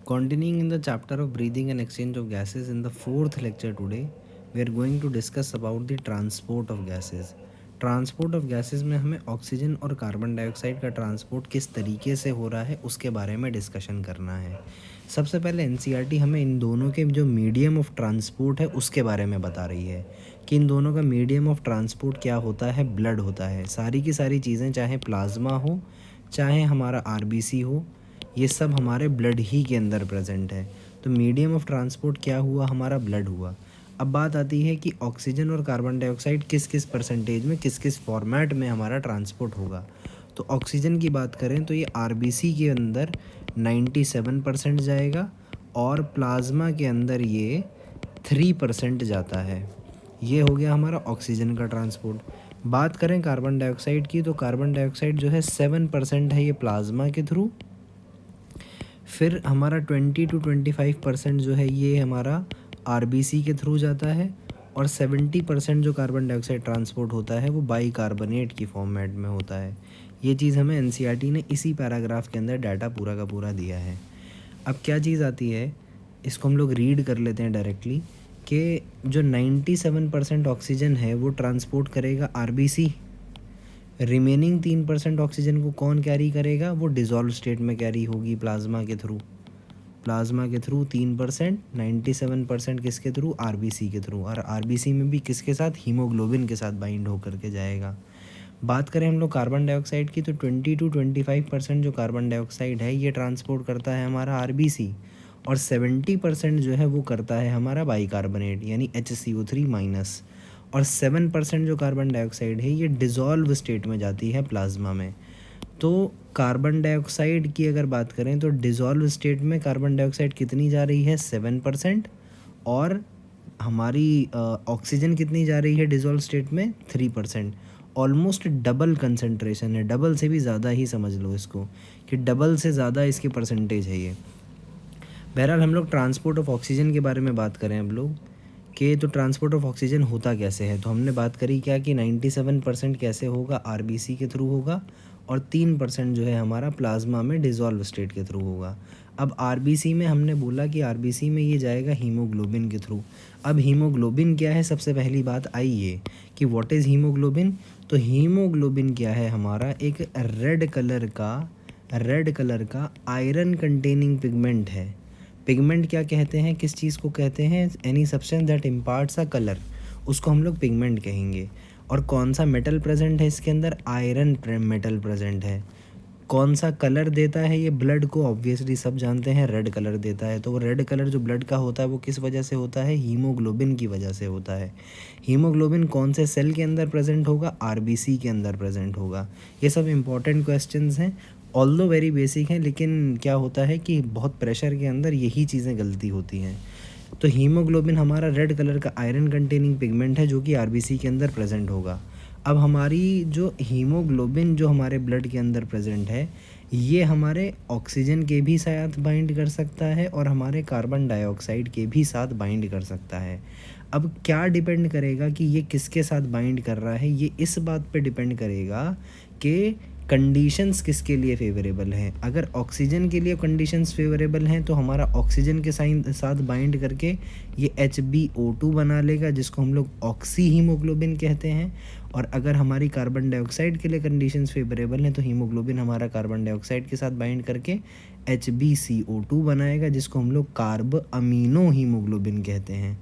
Continuing in the chapter of breathing and exchange of gases, in the fourth lecture today, we are going to discuss about the transport of gases. Transport of gases में हमें oxygen और carbon dioxide का transport किस तरीके से हो रहा है उसके बारे में डिस्कशन करना है। सबसे पहले एनसीईआरटी हमें इन दोनों के जो मीडियम ऑफ ट्रांसपोर्ट है उसके बारे में बता रही है कि इन दोनों का मीडियम ऑफ ट्रांसपोर्ट क्या होता है, ब्लड होता है। सारी की सारी चीज़ें, चाहे प्लाज्मा हो चाहे हमारा आरबीसी हो, ये सब हमारे ब्लड ही के अंदर प्रेजेंट है। तो मीडियम ऑफ ट्रांसपोर्ट क्या हुआ, हमारा ब्लड हुआ। अब बात आती है कि ऑक्सीजन और कार्बन डाइऑक्साइड किस किस परसेंटेज में, किस किस फॉर्मेट में हमारा ट्रांसपोर्ट होगा। तो ऑक्सीजन की बात करें तो ये आरबीसी के अंदर 97% जाएगा और प्लाज्मा के अंदर ये 3% जाता है। ये हो गया हमारा ऑक्सीजन का ट्रांसपोर्ट। बात करें कार्बन डाइऑक्साइड की, तो कार्बन डाइऑक्साइड जो है 7% है ये प्लाज्मा के थ्रू। फिर हमारा 20 to 25% जो है ये हमारा आरबीसी के थ्रू जाता है और 70% जो कार्बन डाइऑक्साइड ट्रांसपोर्ट होता है वो बाइकार्बोनेट की फॉर्मेट में होता है। ये चीज़ हमें एनसीईआरटी ने इसी पैराग्राफ के अंदर डाटा पूरा का पूरा दिया है। अब क्या चीज़ आती है, इसको हम लोग रीड कर लेते हैं डायरेक्टली कि जो 97% ऑक्सीजन है वो ट्रांसपोर्ट करेगा आरबीसी। रिमेनिंग 3% ऑक्सीजन को कौन कैरी करेगा, वो डिज़ोल्व स्टेट में कैरी होगी प्लाज्मा के थ्रू। प्लाज्मा के थ्रू 3%, 97% किसके थ्रू, आरबीसी के थ्रू। और आरबीसी में भी किसके साथ, हीमोग्लोबिन के साथ बाइंड होकर के जाएगा। बात करें हम लोग कार्बन डाइऑक्साइड की, तो 20 to 25% जो कार्बन डाइऑक्साइड है ये ट्रांसपोर्ट करता है हमारा आरबीसी और 70% जो है वो करता है हमारा बाइकार्बोनेट यानी HCO3-। और 7% जो कार्बन डाइऑक्साइड है ये डिज़ोल्व स्टेट में जाती है प्लाज्मा में। तो कार्बन डाइऑक्साइड की अगर बात करें तो डिज़ोल्व स्टेट में कार्बन डाइऑक्साइड कितनी जा रही है, 7%। और हमारी ऑक्सीजन कितनी जा रही है डिज़ोल्व स्टेट में, 3%। ऑलमोस्ट डबल कंसंट्रेशन है, डबल से भी ज़्यादा ही समझ लो इसको कि डबल से ज़्यादा इसकी परसेंटेज है ये। बहरहाल हम लोग ट्रांसपोर्ट ऑफ ऑक्सीजन के बारे में बात करें अब लोग कि तो ट्रांसपोर्ट ऑफ ऑक्सीजन होता कैसे है, तो हमने बात करी क्या कि 97% कैसे होगा, आरबीसी के थ्रू होगा और 3% जो है हमारा प्लाज्मा में डिज़ोल्व स्टेट के थ्रू होगा। अब आरबीसी में हमने बोला कि आरबीसी में ये जाएगा हीमोग्लोबिन के थ्रू। अब हीमोग्लोबिन क्या है, सबसे पहली बात आई ये कि व्हाट इज़ हीमोग्लोबिन। तो हीमोग्लोबिन क्या है, हमारा एक रेड कलर का आयरन कंटेनिंग पिगमेंट है। पिगमेंट क्या कहते हैं, किस चीज़ को कहते हैं, any substance that imparts a colour, उसको हम लोग पिगमेंट कहेंगे। और कौन सा मेटल प्रेजेंट है इसके अंदर, आयरन मेटल प्रेजेंट है। कौन सा कलर देता है ये ब्लड को, ऑब्वियसली सब जानते हैं रेड कलर देता है। तो वो रेड कलर जो ब्लड का होता है वो किस वजह से होता है, हीमोग्लोबिन की वजह से होता है। हीमोग्लोबिन कौन से सेल के अंदर प्रेजेंट होगा, आरबीसी के अंदर प्रेजेंट होगा। ये सब इंपॉर्टेंट क्वेश्चंस हैं, ऑल्दो वेरी बेसिक हैं, लेकिन क्या होता है कि बहुत प्रेशर के अंदर यही चीज़ें गलती होती हैं। तो हीमोग्लोबिन हमारा रेड कलर का आयरन कंटेनिंग पिगमेंट है जो कि आरबीसी के अंदर प्रेजेंट होगा। अब हमारी जो हीमोग्लोबिन जो हमारे ब्लड के अंदर प्रेजेंट है ये हमारे ऑक्सीजन के भी साथ बाइंड कर सकता है और हमारे कार्बन डाइऑक्साइड के भी साथ बाइंड कर सकता है। अब क्या डिपेंड करेगा कि ये किसके साथ बाइंड कर रहा है, ये इस बात पे डिपेंड करेगा कि कंडीशंस किसके लिए फेवरेबल हैं। अगर ऑक्सीजन के लिए कंडीशंस फेवरेबल हैं तो हमारा ऑक्सीजन के साथ बाइंड करके ये HbO2 बना लेगा जिसको हम लोग ऑक्सी हीमोग्लोबिन कहते हैं। और अगर हमारी कार्बन डाइऑक्साइड के लिए कंडीशंस फेवरेबल हैं तो हीमोग्लोबिन हमारा कार्बन डाइऑक्साइड के साथ बाइंड करके HbCO2 बनाएगा जिसको हम लोग कार्ब अमीनो हीमोग्लोबिन कहते हैं।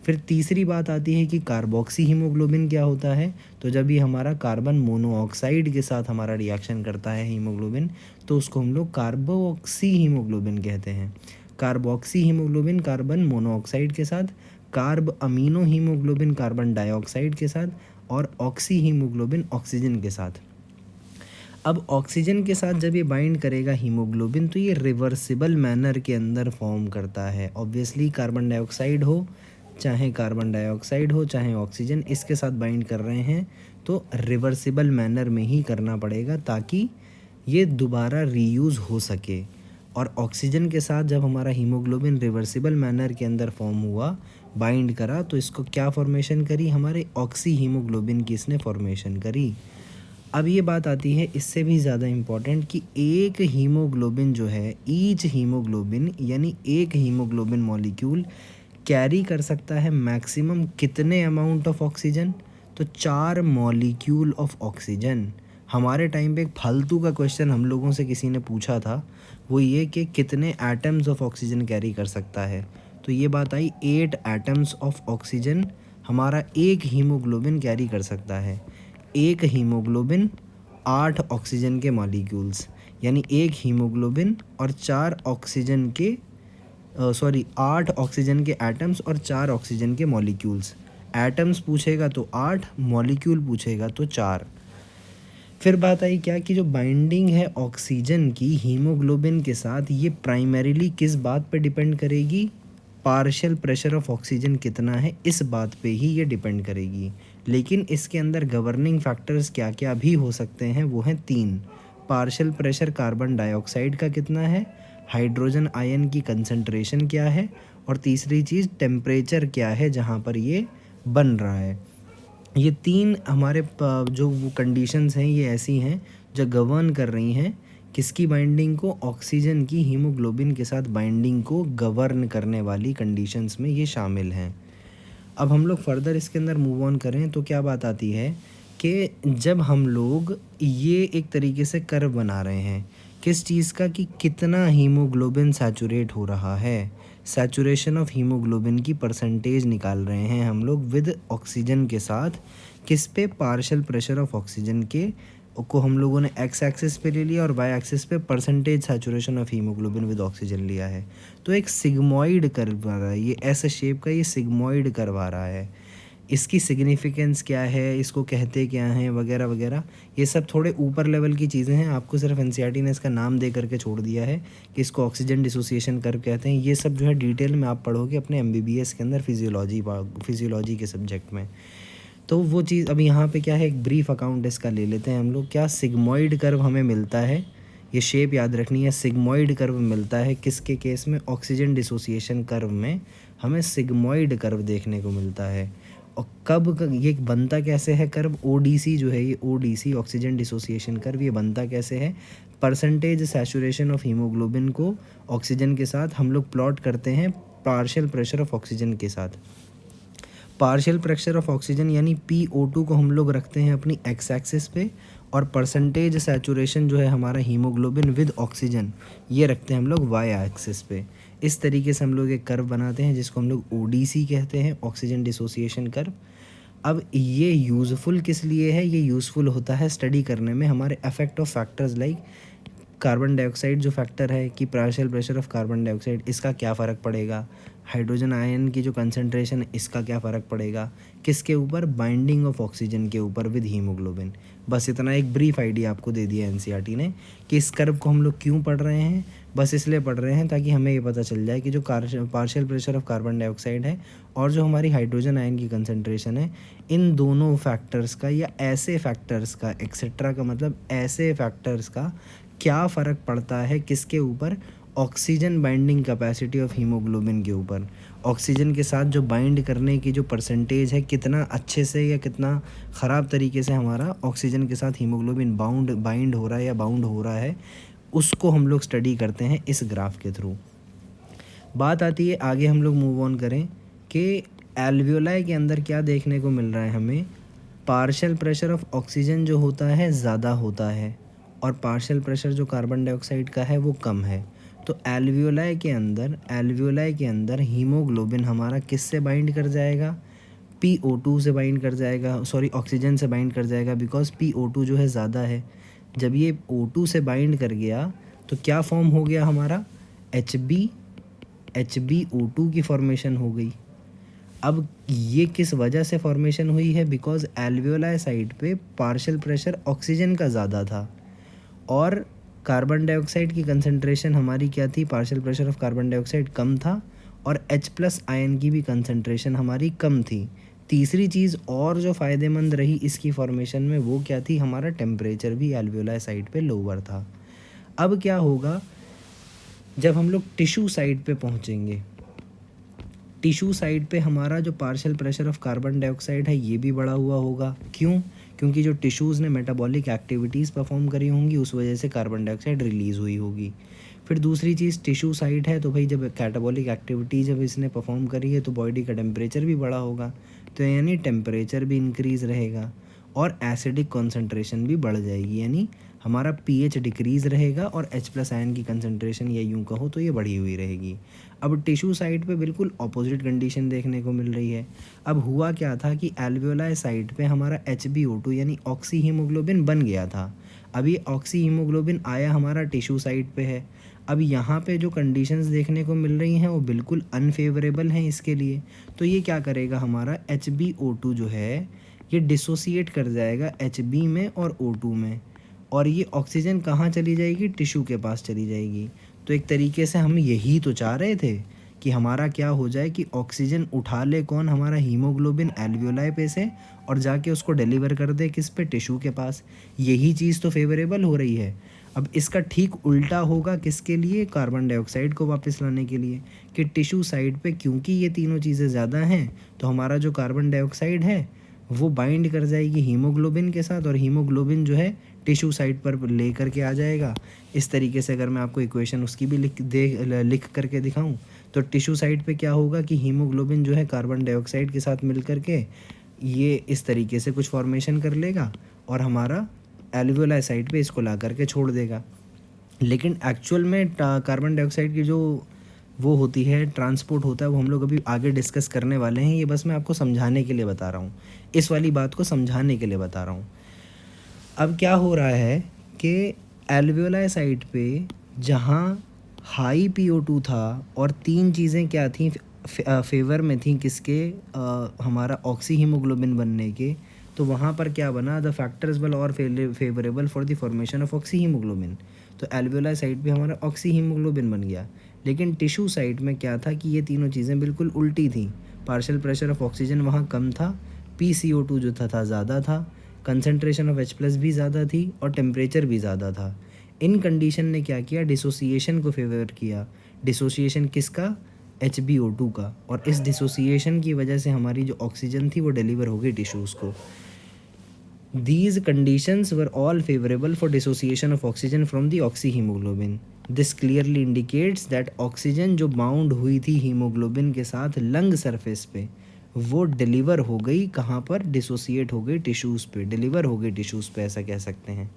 फिर तीसरी बात आती है कि कार्बोक्सी हीमोग्लोबिन क्या होता है, तो जब ये हमारा कार्बन मोनोऑक्साइड के साथ हमारा रिएक्शन करता है हीमोग्लोबिन तो उसको हम लोग कार्बोक्सी हीमोग्लोबिन कहते हैं। कार्बोक्सी हीमोग्लोबिन कार्बन मोनोऑक्साइड के साथ, carb amino haemoglobin carbon dioxide के साथ और ऑक्सी हीमोग्लोबिन ऑक्सीजन के साथ। अब ऑक्सीजन के साथ जब ये बाइंड करेगा हीमोग्लोबिन तो ये रिवर्सिबल मैनर के अंदर फॉर्म करता है। ऑब्वियसली कार्बन डाइऑक्साइड हो चाहे ऑक्सीजन इसके साथ बाइंड कर रहे हैं तो रिवर्सिबल मैनर में ही करना पड़ेगा ताकि ये दोबारा रीयूज़ हो सके। और ऑक्सीजन के साथ जब हमारा हीमोग्लोबिन रिवर्सिबल मैनर के अंदर फॉर्म हुआ, बाइंड करा, तो इसको क्या फॉर्मेशन करी, हमारे ऑक्सी हीमोग्लोबिन की इसने फॉर्मेशन करी। अब ये बात आती है इससे भी ज़्यादा इम्पॉर्टेंट कि एक हीमोग्लोबिन जो है, ईच हीमोग्लोबिन यानी एक हीमोग्लोबिन मॉलिक्यूल कैरी कर सकता है मैक्सिमम कितने अमाउंट ऑफ ऑक्सीजन? तो 4 मॉलिक्यूल ऑफ ऑक्सीजन। हमारे टाइम पे एक फालतू का क्वेश्चन हम लोगों से किसी ने पूछा था, वो ये कि कितने एटम्स ऑफ ऑक्सीजन कैरी कर सकता है। तो ये बात आई 8 एटम्स ऑफ ऑक्सीजन हमारा एक हीमोग्लोबिन कैरी कर सकता है। एक हीमोग्लोबिन 8 ऑक्सीजन के मॉलिक्यूल्स, यानी एक हीमोग्लोबिन और 4 ऑक्सीजन के 8 ऑक्सीजन के एटम्स और 4 ऑक्सीजन के मॉलिक्यूल्स। एटम्स पूछेगा तो 8, मॉलिक्यूल पूछेगा तो 4। फिर बात आई क्या कि जो बाइंडिंग है ऑक्सीजन की हीमोग्लोबिन के साथ, ये प्राइमरीली किस बात पे डिपेंड करेगी? पार्शियल प्रेशर ऑफ ऑक्सीजन कितना है, इस बात पे ही ये डिपेंड करेगी। लेकिन इसके अंदर गवर्निंग फैक्टर्स क्या क्या भी हो सकते हैं, वो हैं 3। पार्शियल प्रेशर कार्बन डाइऑक्साइड का कितना है, हाइड्रोजन आयन की कंसंट्रेशन क्या है, और तीसरी चीज़ टेम्परेचर क्या है जहाँ पर ये बन रहा है। ये 3 हमारे जो वो कंडीशंस हैं ये ऐसी हैं जो गवर्न कर रही हैं किसकी बाइंडिंग को? ऑक्सीजन की हीमोग्लोबिन के साथ बाइंडिंग को गवर्न करने वाली कंडीशंस में ये शामिल हैं। अब हम लोग फर्दर इसके अंदर मूव ऑन करें तो क्या बात आती है कि जब हम लोग ये एक तरीके से कर्व बना रहे हैं किस चीज़ का, कि कितना हीमोग्लोबिन सैचुरेट हो रहा है, सैचुरेशन ऑफ हीमोग्लोबिन की परसेंटेज निकाल रहे हैं हम लोग विद ऑक्सीजन के साथ। किस पे? पार्शियल प्रेशर ऑफ ऑक्सीजन के को हम लोगों ने एक्स एक्सिस पे ले लिया और वाई एक्सिस पे percentage saturation of haemoglobin with oxygen लिया है। तो एक सिग्मॉइड कर्व आ रहा है, ये ऐसे शेप का ये सिग्मॉइड कर्व आ रहा है। इसकी सिग्निफिकेंस क्या है, इसको कहते क्या हैं, वगैरह वगैरह, ये सब थोड़े ऊपर लेवल की चीज़ें हैं। आपको सिर्फ एनसीईआरटी ने इसका नाम दे करके छोड़ दिया है कि इसको ऑक्सीजन डिसोसिएशन कर्व कहते हैं। ये सब जो है डिटेल में आप पढ़ोगे अपने एमबीबीएस के अंदर फिजियोलॉजी के सब्जेक्ट में। तो वो चीज़ अब यहाँ पे क्या है, एक ब्रीफ अकाउंट इसका ले लेते हैं हम लोग। क्या सिग्मॉइड कर्व हमें मिलता है, ये शेप याद रखनी है। सिग्मॉइड कर्व मिलता है किसके केस में? ऑक्सीजन डिसोसिएशन कर्व में हमें सिग्मॉइड कर्व देखने को मिलता है। और ये बनता कैसे है कर्व? ओडीसी जो है, ये ओडीसी ऑक्सीजन डिसोसिएशन कर्व, ये बनता कैसे है? परसेंटेज सैचुरेशन ऑफ हीमोग्लोबिन को ऑक्सीजन के साथ हम लोग प्लॉट करते हैं पार्शियल प्रेशर ऑफ ऑक्सीजन के साथ। पार्शियल प्रेशर ऑफ ऑक्सीजन यानी PO2 को हम लोग रखते हैं अपनी एक्स एक्सिस पे, और परसेंटेज सैचुरेशन जो है हमारा हीमोग्लोबिन विद ऑक्सीजन, ये रखते हैं हम लोग वाई एक्सिस पे। इस तरीके से हम लोग एक कर्व बनाते हैं जिसको हम लोग ODC कहते हैं, ऑक्सीजन डिसोसिएशन कर्व। अब ये यूज़फुल किस लिए है? ये यूज़फुल होता है स्टडी करने में हमारे effect of factors like carbon dioxide जो फैक्टर है कि partial pressure of carbon dioxide, इसका क्या फ़र्क पड़ेगा, हाइड्रोजन आयन की जो कंसंट्रेशन है इसका क्या फ़र्क पड़ेगा, किसके ऊपर? बाइंडिंग ऑफ ऑक्सीजन के ऊपर विद हीमोग्लोबिन। बस इतना एक ब्रीफ आइडिया आपको दे दिया एनसीईआरटी ने कि इस कर्व को हम लोग क्यों पढ़ रहे हैं। बस इसलिए पढ़ रहे हैं ताकि हमें ये पता चल जाए कि जो partial pressure of carbon dioxide है और जो हमारी हाइड्रोजन आयन की कंसंट्रेशन है, इन दोनों फैक्टर्स का या ऐसे फैक्टर्स का, एक्सेट्रा का मतलब ऐसे फैक्टर्स का क्या फ़र्क पड़ता है किसके ऊपर? Oxygen binding capacity of haemoglobin के ऊपर। ऑक्सीजन के साथ जो बाइंड करने की जो परसेंटेज है, कितना अच्छे से या कितना ख़राब तरीके से हमारा ऑक्सीजन के साथ हीमोग्लोबिन बाइंड हो रहा है या बाउंड हो रहा है, उसको हम लोग स्टडी करते हैं इस ग्राफ के थ्रू। बात आती है आगे हम लोग मूव ऑन करें कि एल्वियोलाई के अंदर क्या देखने को मिल रहा है हमें? पार्शियल प्रेशर ऑफ ऑक्सीजन जो होता है ज़्यादा होता है और पार्शियल प्रेशर जो कार्बन डाइऑक्साइड का है वो कम है। तो एल्वियोलाई के अंदर हीमोग्लोबिन हमारा किससे बाइंड कर जाएगा? PO2 से बाइंड कर जाएगा, सॉरी ऑक्सीजन से बाइंड कर जाएगा, बिकॉज PO2 जो है ज़्यादा है। जब ये O2 से बाइंड कर गया तो क्या फॉर्म हो गया हमारा? HbO2 की फॉर्मेशन हो गई। अब ये किस वजह से फॉर्मेशन हुई है? बिकॉज एल्वियोलाई साइड पे पार्शियल प्रेशर ऑक्सीजन का ज़्यादा था और कार्बन डाइऑक्साइड की कंसंट्रेशन हमारी क्या थी? Partial pressure of carbon dioxide कम था और H+ आयन की भी कंसंट्रेशन हमारी कम थी। तीसरी चीज़ और जो फ़ायदेमंद रही इसकी फॉर्मेशन में वो क्या थी? हमारा टेम्परेचर भी एल्वियोलाई साइड पे लोअर था। अब क्या होगा जब हम लोग टिश्यू साइड पे पहुँचेंगे? टिश्यू साइड पे हमारा जो partial pressure of carbon dioxide है ये भी बढ़ा हुआ होगा। क्यों? क्योंकि जो टिश्यूज़ ने मेटाबॉलिक एक्टिविटीज़ परफॉर्म करी होंगी उस वजह से कार्बन डाइऑक्साइड रिलीज़ हुई होगी। फिर दूसरी चीज़ टिश्यू साइट है, तो भाई जब कैटाबॉलिक एक्टिविटी जब इसने परफॉर्म करी है तो बॉडी का टेम्परेचर भी बढ़ा होगा, तो यानी टेम्परेचर भी इंक्रीज़ रहेगा और एसिडिक कॉन्सेंट्रेशन भी बढ़ जाएगी, यानी हमारा पीएच डिक्रीज़ रहेगा और H+ आयन की कंसंट्रेशन या यूँ कहो तो ये बढ़ी हुई रहेगी। अब टिश्यू साइट पे बिल्कुल ऑपोजिट कंडीशन देखने को मिल रही है। अब हुआ क्या था कि एल्वियोलाई साइट पे हमारा HbO2 यानी ऑक्सी हीमोग्लोबिन बन गया था। अब ये ऑक्सी हीमोग्लोबिन आया हमारा टिश्यू साइट पे है। अब यहाँ पे जो कंडीशंस देखने को मिल रही हैं वो बिल्कुल अनफेवरेबल हैं इसके लिए। तो ये क्या करेगा, हमारा HbO2 जो है ये डिसोसिएट कर जाएगा Hb में और O2 में, और ये ऑक्सीजन कहाँ चली जाएगी, टिश्यू के पास चली जाएगी। तो एक तरीके से हम यही तो चाह रहे थे कि हमारा क्या हो जाए कि ऑक्सीजन उठा ले कौन, हमारा हीमोग्लोबिन एल्वियोलाई पे से, और जाके उसको डिलीवर कर दे किस पे, टिश्यू के पास। यही चीज़ तो फेवरेबल हो रही है। अब इसका ठीक उल्टा होगा किसके लिए, कार्बन डाइऑक्साइड को वापस लाने के लिए, कि टिश्यू साइड पे क्योंकि ये तीनों चीज़ें ज़्यादा हैं तो हमारा जो कार्बन डाइऑक्साइड है वो बाइंड कर जाएगी हीमोग्लोबिन के साथ, और हीमोग्लोबिन जो है टिश्यू साइड पर ले करके आ जाएगा। इस तरीके से अगर मैं आपको इक्वेशन उसकी भी लिख करके दिखाऊं तो टिश्यू साइड पे क्या होगा कि हीमोग्लोबिन जो है कार्बन डाइऑक्साइड के साथ मिल करके ये इस तरीके से कुछ फॉर्मेशन कर लेगा और हमारा एल्वियोलाई साइड पे इसको ला करके छोड़ देगा। लेकिन एक्चुअल में कार्बन डाइऑक्साइड की जो वो होती है, ट्रांसपोर्ट होता है, वो हम लोग अभी आगे डिस्कस करने वाले हैं। ये बस मैं आपको समझाने के लिए बता रहा हूँ, इस वाली बात को समझाने के लिए बता रहा हूँ। अब क्या हो रहा है कि एल्वियोलाई साइट पे जहाँ हाई PO2 था और तीन चीज़ें क्या थी फेवर में थी किसके, हमारा ऑक्सी हीमोग्लोबिन बनने के, तो वहाँ पर क्या बना, द फैक्टर्स वर और favourable for the formation of oxy haemoglobin. तो एल्वियोलाई साइट पे हमारा ऑक्सी हीमोग्लोबिन बन गया। लेकिन टिश्यू साइट में क्या था कि ये तीनों चीज़ें बिल्कुल उल्टी थी। पार्शियल प्रेशर ऑफ ऑक्सीजन वहाँ कम था, PCO2 जो था ज़्यादा था, कंसंट्रेशन ऑफ H+ भी ज़्यादा थी और टेम्परेचर भी ज़्यादा था। इन कंडीशन ने क्या किया, डिसोसिएशन को फेवर किया। डिसोसिएशन किसका, HbO2 का, और इस डिसोसिएशन की वजह से हमारी जो ऑक्सीजन थी वो डिलीवर हो गई टिश्यूज़ को। These conditions were all favorable for dissociation of oxygen from the oxyhemoglobin. This clearly indicates that oxygen जो बाउंड हुई थी हीमोग्लोबिन के साथ लंग सरफेस पे, वो डिलीवर हो गई कहाँ पर, डिसोसिएट हो गई टिश्यूज़ पे, डिलीवर हो गई टिश्यूज़ पे, ऐसा कह सकते हैं।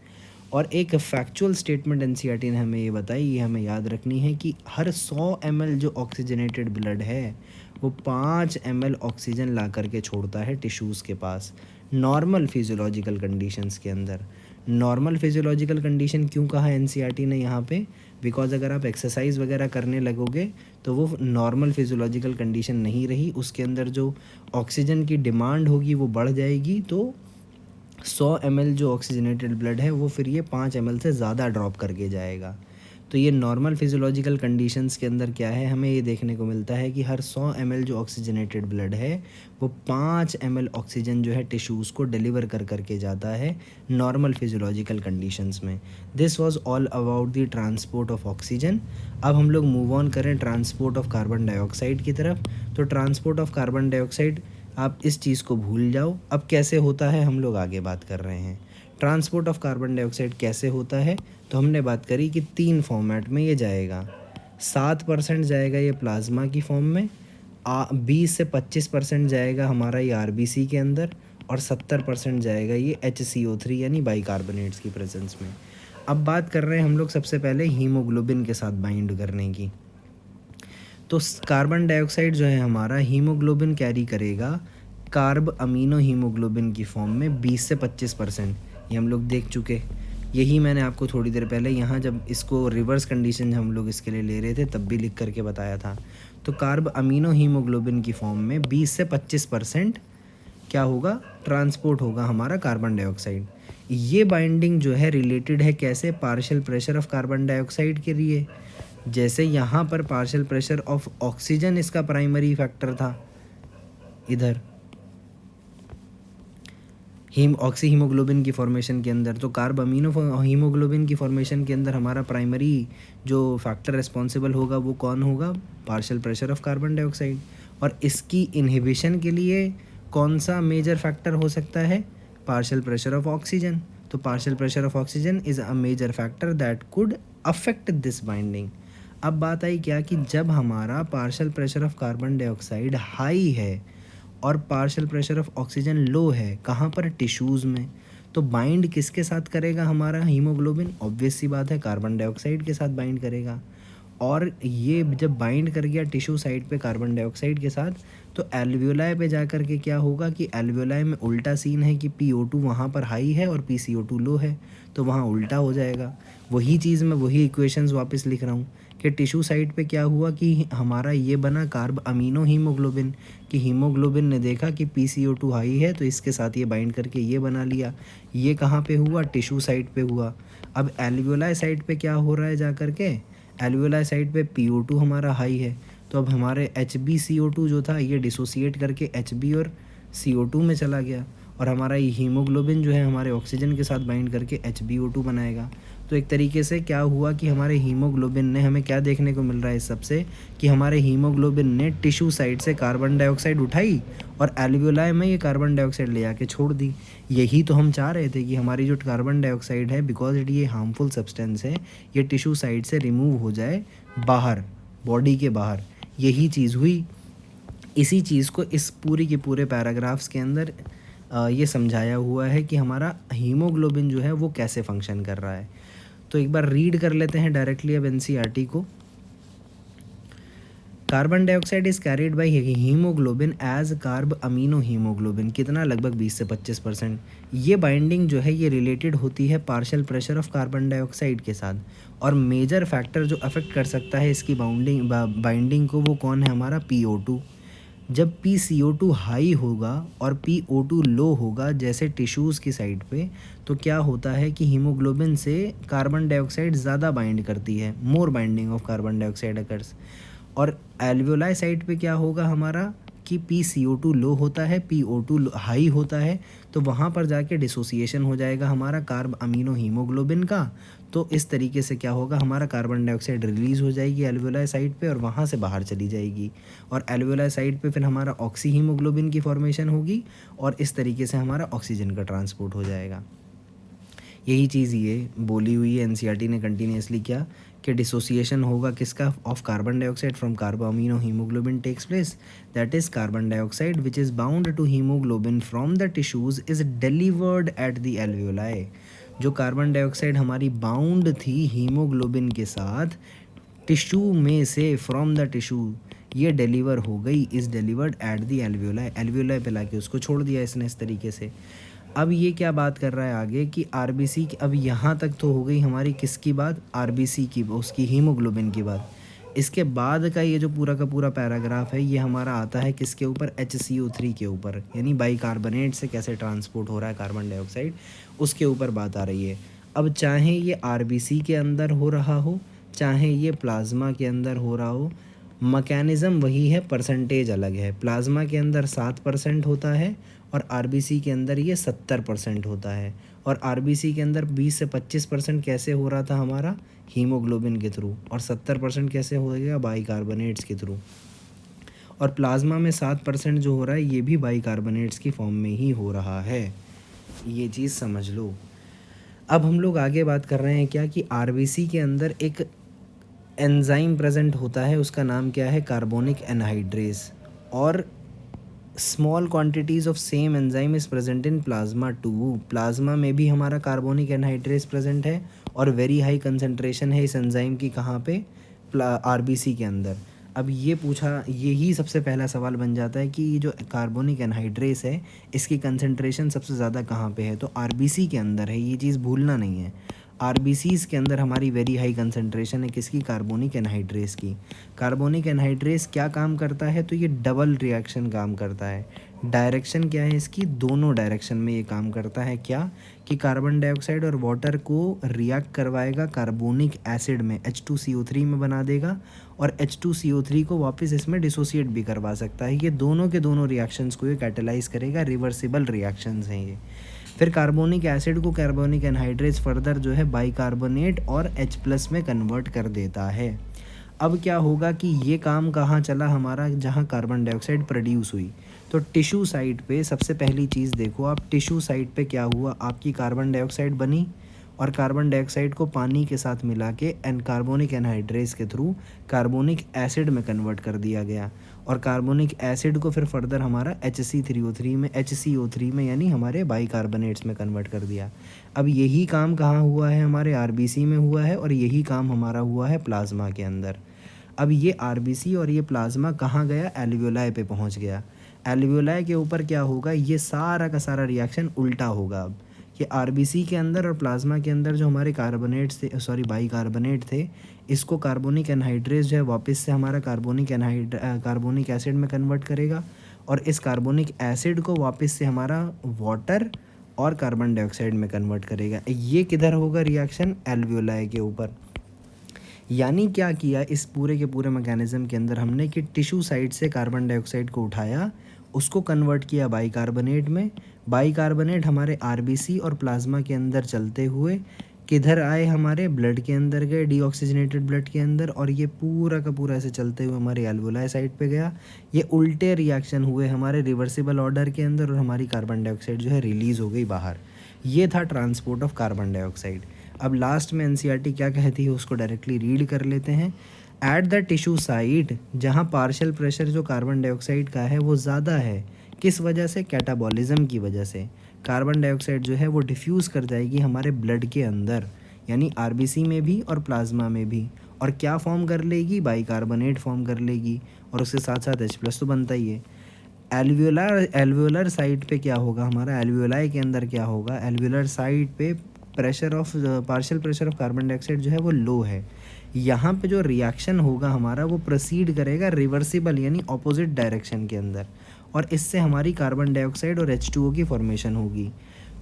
और एक फैक्चुअल स्टेटमेंट एनसीईआरटी ने हमें ये बताई, ये हमें याद रखनी है कि हर 100 ml जो ऑक्सीजनेटेड ब्लड है वो 5 ml ऑक्सीजन ला करके छोड़ता है टिश्यूज़ के पास, नॉर्मल फिजियोलॉजिकल कंडीशंस के अंदर। नॉर्मल फिजियोलॉजिकल कंडीशन क्यों कहा एनसीईआरटी ने यहाँ पे, बिकॉज अगर आप एक्सरसाइज वगैरह करने लगोगे तो वो नॉर्मल फिजियोलॉजिकल कंडीशन नहीं रही, उसके अंदर जो ऑक्सीजन की डिमांड होगी वो बढ़ जाएगी, तो 100 ml जो ऑक्सीजनेटेड ब्लड है वो फिर ये 5 ml से ज़्यादा ड्रॉप करके जाएगा। तो ये नॉर्मल फिजियोलॉजिकल कंडीशंस के अंदर क्या है, हमें ये देखने को मिलता है कि हर 100 ml जो ऑक्सीजनेटेड ब्लड है वो 5 ml ऑक्सीजन जो है टिश्यूज़ को डिलीवर कर करके जाता है नॉर्मल फिजियोलॉजिकल कंडीशंस में। This was all about the transport of oxygen. अब हम लोग मूव ऑन करें ट्रांसपोर्ट ऑफ कार्बन डाइऑक्साइड की तरफ। तो ट्रांसपोर्ट ऑफ कार्बन डाइऑक्साइड, आप इस चीज़ को भूल जाओ, अब कैसे होता है हम लोग आगे बात कर रहे हैं। ट्रांसपोर्ट ऑफ कार्बन डाइऑक्साइड कैसे होता है, तो हमने बात करी कि 3 फॉर्मेट में ये जाएगा। 7% जाएगा ये प्लाज्मा की फॉर्म में, 20 से 25% जाएगा हमारा ये RBC के अंदर, और 70% जाएगा ये HCO3 यानी बाइकार्बोनेट्स की प्रेजेंस में। अब बात कर रहे हैं हम लोग सबसे पहले हीमोग्लोबिन के साथ बाइंड करने की। तो कार्बन डाइऑक्साइड जो है हमारा हीमोग्लोबिन कैरी करेगा कार्ब अमीनो हीमोग्लोबिन की फॉर्म में 20 से 25%, ये हम लोग देख चुके। यही मैंने आपको थोड़ी देर पहले यहाँ जब इसको रिवर्स कंडीशन हम लोग इसके लिए ले रहे थे तब भी लिख करके बताया था। तो कार्ब अमीनो हीमोग्लोबिन की फॉर्म में 20 से 25% क्या होगा, ट्रांसपोर्ट होगा हमारा कार्बन डाइऑक्साइड। ये बाइंडिंग जो है रिलेटेड है कैसे, partial pressure of carbon dioxide के लिए। जैसे यहाँ पर पार्शियल प्रेशर ऑफ ऑक्सीजन इसका प्राइमरी फैक्टर था, इधर ऑक्सी हीमोग्लोबिन की फॉर्मेशन के अंदर, तो कार्ब अमीनो हीमोग्लोबिन की फॉर्मेशन के अंदर हमारा प्राइमरी जो फैक्टर रिस्पॉन्सिबल होगा वो कौन होगा, partial pressure of carbon dioxide. और इसकी इनहिबिशन के लिए कौन सा मेजर फैक्टर हो सकता है, पार्शियल प्रेशर ऑफ ऑक्सीजन। तो partial pressure of oxygen is a major factor that could affect this binding. अब बात आई क्या कि जब हमारा partial pressure of carbon dioxide high है और partial pressure of oxygen low है, कहाँ पर, टिश्यूज़ में, तो बाइंड किसके साथ करेगा हमारा हीमोग्लोबिन? ऑब्वियस सी बात है, कार्बन डाइऑक्साइड के साथ बाइंड करेगा। और ये जब बाइंड कर गया टिश्यू साइड पे कार्बन डाइऑक्साइड के साथ, तो एल्वियोलाई पे जा कर के क्या होगा कि एल्वियोलाई में उल्टा सीन है कि PO2 वहाँ पर हाई है और PCO2 लो है, तो वहाँ उल्टा हो जाएगा। वही चीज़ मैं वही इक्वेशंस वापस लिख रहा हूँ कि टिश्यू साइड पे क्या हुआ कि हमारा ये बना कार्ब अमीनो हीमोग्लोबिन, कि हीमोग्लोबिन ने देखा कि PCO2 हाई है तो इसके साथ ये बाइंड करके ये बना लिया। ये कहाँ पे हुआ? टिश्यू साइड पे हुआ। अब एल्वियोलाई साइड पे क्या हो रहा है जा कर के? एल्वियोलाई साइड पे PO2 हमारा हाई है, तो अब हमारे HbCO2 जो था ये डिसोसिएट करके Hb और CO2 में चला गया, और हमारा ये हीमोग्लोबिन जो है हमारे ऑक्सीजन के साथ बाइंड करके HbO2 बनाएगा। तो एक तरीके से क्या हुआ कि हमारे हीमोग्लोबिन ने, हमें क्या देखने को मिल रहा है इस सबसे, कि हमारे हीमोग्लोबिन ने टिश्यू साइड से कार्बन डाइऑक्साइड उठाई और एल्वियोलाई में ये कार्बन डाइऑक्साइड ले आके छोड़ दी। यही तो हम चाह रहे थे कि हमारी जो कार्बन डाइऑक्साइड है, बिकॉज ये हार्मफुल सब्सटेंस है, ये टिश्यू साइड से रिमूव हो जाए बाहर, बॉडी के बाहर। यही चीज़ हुई। इसी चीज़ को इस पूरी के पूरे पैराग्राफ्स के अंदर ये समझाया हुआ है कि हमारा हीमोग्लोबिन जो है वो कैसे फंक्शन कर रहा है। तो एक बार रीड कर लेते हैं डायरेक्टली अब NCERT को। Carbon dioxide is carried by haemoglobin as carb amino haemoglobin. कितना? लगभग 20 से 25%। ये बाइंडिंग जो है ये रिलेटेड होती है partial pressure of carbon dioxide के साथ, और मेजर फैक्टर जो अफेक्ट कर सकता है इसकी बाइंडिंग को, वो कौन है? हमारा PO2। जब PCO2 हाई होगा और PO2 लो होगा जैसे टिश्यूज़ की साइड पे, तो क्या होता है कि हीमोग्लोबिन से कार्बन डाइऑक्साइड ज़्यादा बाइंड करती है, more binding of carbon dioxide occurs. और एल्वियोलाई साइड पे क्या होगा हमारा कि PCO2 लो होता है, PO2 हाई होता है, तो वहाँ पर जाके डिसोसिएशन हो जाएगा हमारा कार्ब अमीनो हीमोग्लोबिन का। तो इस तरीके से क्या होगा, हमारा कार्बन डाइऑक्साइड रिलीज़ हो जाएगी एल्वियोलाई साइड पे और वहाँ से बाहर चली जाएगी, और एल्वियोलाई साइड पे फिर हमारा ऑक्सी हीमोग्लोबिन की फॉर्मेशन होगी, और इस तरीके से हमारा ऑक्सीजन का ट्रांसपोर्ट हो जाएगा। यही चीज़ ये बोली हुई है NCERT ने कंटिन्यूसली, क्या कि डिसोसिएशन होगा किसका? Of carbon dioxide from carbo amino haemoglobin takes place, that is carbon dioxide which is bound to haemoglobin from the tissues is delivered at the alveoli. जो कार्बन डाइऑक्साइड हमारी bound थी haemoglobin के साथ tissue में से, from the tissue, ये deliver हो गई, is delivered at the alveoli. Alveoli पे लाके उसको छोड़ दिया इसने इस तरीके से। अब ये क्या बात कर रहा है आगे कि RBC की, अब यहाँ तक तो हो गई हमारी किसकी बात? RBC की, उसकी हीमोग्लोबिन की बात। इसके बाद का ये जो पूरा का पूरा पैराग्राफ है ये हमारा आता है किसके ऊपर? HCO3 के ऊपर, यानी बाइकार्बोनेट से कैसे ट्रांसपोर्ट हो रहा है कार्बन डाइऑक्साइड, उसके ऊपर बात आ रही है। अब चाहे ये RBC के अंदर हो रहा हो, चाहे ये प्लाज्मा के अंदर हो रहा हो, मैकेनिज़्म वही है, परसेंटेज अलग है। प्लाज्मा के अंदर 7% होता है और RBC के अंदर ये 70% होता है, और RBC के अंदर 20 से 25% कैसे हो रहा था हमारा? हीमोग्लोबिन के थ्रू, और 70% कैसे हो गया? बाइकार्बोनेट्स के थ्रू। और प्लाज्मा में 7% जो हो रहा है ये भी बाइकार्बोनेट्स की फॉर्म में ही हो रहा है। ये चीज़ समझ लो। अब हम लोग आगे बात कर रहे हैं क्या कि RBC के अंदर एक एंजाइम प्रेजेंट होता है, उसका नाम क्या है? Carbonic anhydrase. और small quantities of same enzyme is present in plasma too. Plasma में भी हमारा कार्बोनिक एनहाइड्रेस प्रेजेंट है, और वेरी हाई कंसंट्रेशन है इस एंजाइम की, कहाँ पे? RBC के अंदर। अब ये पूछा, यही सबसे पहला सवाल बन जाता है कि ये जो कार्बोनिक एनहाइड्रेस है इसकी कंसंट्रेशन सबसे ज़्यादा कहाँ पे है? तो RBC के अंदर है, ये चीज़ भूलना नहीं है। RBCs के अंदर हमारी वेरी हाई कंसंट्रेशन है किसकी? कार्बोनिक एनहाइड्रेस की। कार्बोनिक एनहाइड्रेस क्या काम करता है? तो ये डबल रिएक्शन काम करता है। डायरेक्शन क्या है इसकी? दोनों डायरेक्शन में ये काम करता है। क्या कि कार्बन डाइऑक्साइड और वाटर को रिएक्ट करवाएगा कार्बोनिक एसिड में, H2CO3 में बना देगा, और H2CO3 को वापस इसमें डिसोसिएट भी करवा सकता है। ये दोनों के दोनों रिएक्शंस को ये कैटेलाइज करेगा, रिवर्सिबल रिएक्शंस हैं ये। फिर कार्बोनिक एसिड को कार्बोनिक एनहाइड्रेस फर्दर जो है बाइकार्बोनेट और H+ में कन्वर्ट कर देता है। अब क्या होगा कि ये काम कहाँ चला हमारा? जहाँ कार्बन डाइऑक्साइड प्रोड्यूस हुई। तो तो टिश्यू साइड पे सबसे पहली चीज़ देखो आप, टिश्यू साइड पे क्या हुआ, आपकी कार्बन डाइऑक्साइड बनी और कार्बन डाइऑक्साइड को पानी के साथ मिला के कार्बोनिक एनहाइड्रेस के थ्रू कार्बोनिक एसिड में कन्वर्ट कर दिया गया और कार्बोनिक एसिड को फिर फर्दर हमारा HCO3 में यानी हमारे बाइकार्बोनेट्स में कन्वर्ट कर दिया। अब यही काम कहाँ हुआ है, हमारे RBC में हुआ है और यही काम हमारा हुआ है प्लाज्मा के अंदर। अब ये RBC और ये प्लाज्मा कहाँ गया, एल्वियोलाई पे पहुँच गया। एल्वियोलाई के ऊपर क्या होगा, ये सारा का सारा रिएक्शन उल्टा होगा। अब ये RBC के अंदर और प्लाज्मा के अंदर जो हमारे कार्बोनेट्स थे, सॉरी बाइकार्बोनेट थे, इसको कार्बोनिक एनहाइड्रेस जो है वापस से हमारा कार्बोनिक एसिड में कन्वर्ट करेगा और इस कार्बोनिक एसिड को वापस से हमारा वाटर और कार्बन डाइऑक्साइड में कन्वर्ट करेगा। ये किधर होगा रिएक्शन, एल्वियोलाई के ऊपर। यानी क्या किया इस पूरे के पूरे मैकेनिज़्म के अंदर हमने कि टिश्यू साइड से कार्बन डाइऑक्साइड को उठाया, उसको कन्वर्ट किया बाइकार्बोनेट में। बाइकार्बोनेट हमारे RBC और प्लाज्मा के अंदर चलते हुए किधर आए, हमारे ब्लड के अंदर गए, डीऑक्सीजनेटेड ब्लड के अंदर, और ये पूरा का पूरा ऐसे चलते हुए हमारे एल्वियोलाई साइड पे गया। ये उल्टे रिएक्शन हुए हमारे रिवर्सिबल ऑर्डर के अंदर और हमारी कार्बन डाइऑक्साइड जो है रिलीज़ हो गई बाहर। ये था ट्रांसपोर्ट ऑफ कार्बन डाइऑक्साइड। अब लास्ट में NCERT क्या कहती है उसको डायरेक्टली रीड कर लेते हैं। एट द टिश्यू साइड, जहाँ पार्शियल प्रेशर जो कार्बन डाइऑक्साइड का है वो ज़्यादा है, किस वजह से, कैटाबॉलिज्म की वजह से। कार्बन डाइऑक्साइड जो है वो डिफ्यूज़ कर जाएगी हमारे ब्लड के अंदर, यानी RBC में भी और प्लाज्मा में भी, और क्या फॉर्म कर लेगी, बाइकार्बोनेट फॉर्म कर लेगी और उसके साथ साथ H+ तो बनता ही है। एल्वियोलर साइड पे क्या होगा हमारा, एल्वियोलाई के अंदर क्या होगा, एल्वियोलर साइड पे partial pressure of carbon dioxide जो है वो लो है। यहाँ पे जो रिएक्शन होगा हमारा वो प्रोसीड करेगा रिवर्सिबल यानी ऑपोजिट डायरेक्शन के अंदर, और इससे हमारी कार्बन डाइऑक्साइड और H2O की फॉर्मेशन होगी।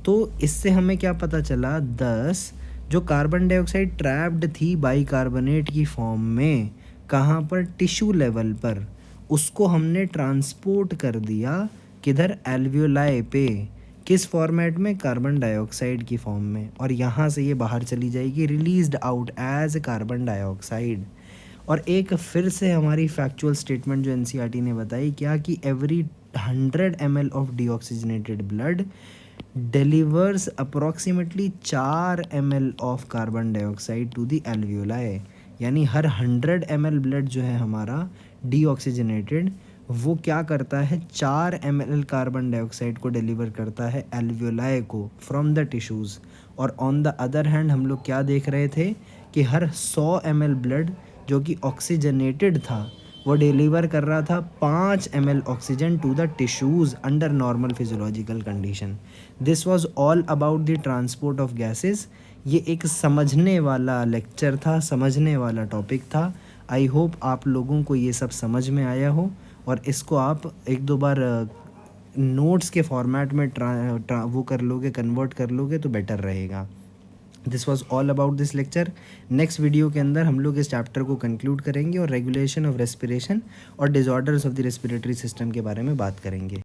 तो इससे हमें क्या पता चला, 10 जो कार्बन डाइऑक्साइड ट्रैप्ड थी बाइकार्बोनेट की फॉर्म में, कहाँ पर, टिश्यू लेवल पर, उसको हमने ट्रांसपोर्ट कर दिया किधर, एल्वियोलाई पे, किस फॉर्मेट में, कार्बन डाइऑक्साइड की फॉर्म में, और यहाँ से ये बाहर चली जाएगी released out as carbon dioxide. और एक फिर से हमारी फैक्चुअल स्टेटमेंट जो NCERT ने बताई क्या, कि every 100 ml of deoxygenated blood delivers approximately 4 ml of carbon dioxide to the alveoli. यानी हर 100 ml ब्लड जो है हमारा डीऑक्सीजनेटेड, वो क्या करता है, 4 ml कार्बन डाइऑक्साइड को डिलीवर करता है एल्वियोलाई को फ्रॉम द टिश्यूज़। और ऑन द अदर हैंड हम लोग क्या देख रहे थे कि हर 100 ml ब्लड जो कि ऑक्सीजनेटेड था वो डिलीवर कर रहा था 5 ml oxygen to the tissues under normal physiological condition. This was all about the transport of gases. ये एक समझने वाला लेक्चर था, समझने वाला टॉपिक था। आई होप आप लोगों को ये सब समझ में आया हो और इसको आप एक दो बार नोट्स के फॉर्मेट में वो कर लोगे, कन्वर्ट कर लोगे तो बेटर रहेगा। This was all about this lecture. Next video के अंदर हम लोग इस चैप्टर को कंक्लूड करेंगे और रेगुलेशन ऑफ रेस्पिरेशन और disorders of the respiratory system के बारे में बात करेंगे।